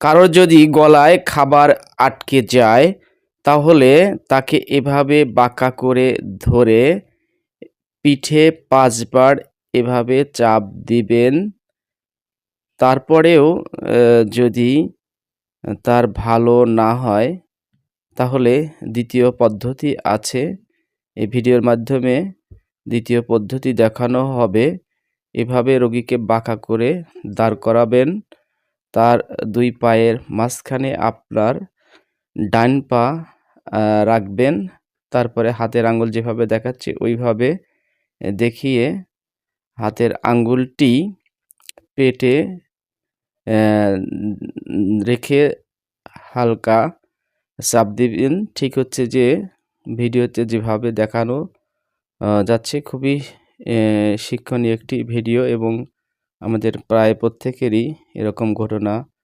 কারোর যদি গলায় খাবার আটকে যায় তাহলে তাকে এভাবে বাঁকা করে ধরে পিঠে ৫ বার এভাবে চাপ দিবেন। তারপরেও যদি তার ভালো না হয় তাহলে দ্বিতীয় পদ্ধতি আছে। এই ভিডিওর মাধ্যমে দ্বিতীয় পদ্ধতি দেখানো হবে। এভাবে রোগীকে বাঁকা করে দাঁড় করাবেন। তার ২ পায়ের মাঝখানে আপনার ডান পা রাখবেন। তারপরে হাতের আঙ্গুল যেভাবে দেখাচ্ছি ওইভাবে দেখিয়ে হাতের আঙ্গুলটি পেটে রেখে হালকা চাপ দিবেন। ঠিক হচ্ছে যে ভিডিওতে যেভাবে দেখানো যাচ্ছে খুবই শিক্ষণীয় একটি ভিডিও এবং আমাদের প্রায় প্রত্যেকেরই এরকম ঘটনা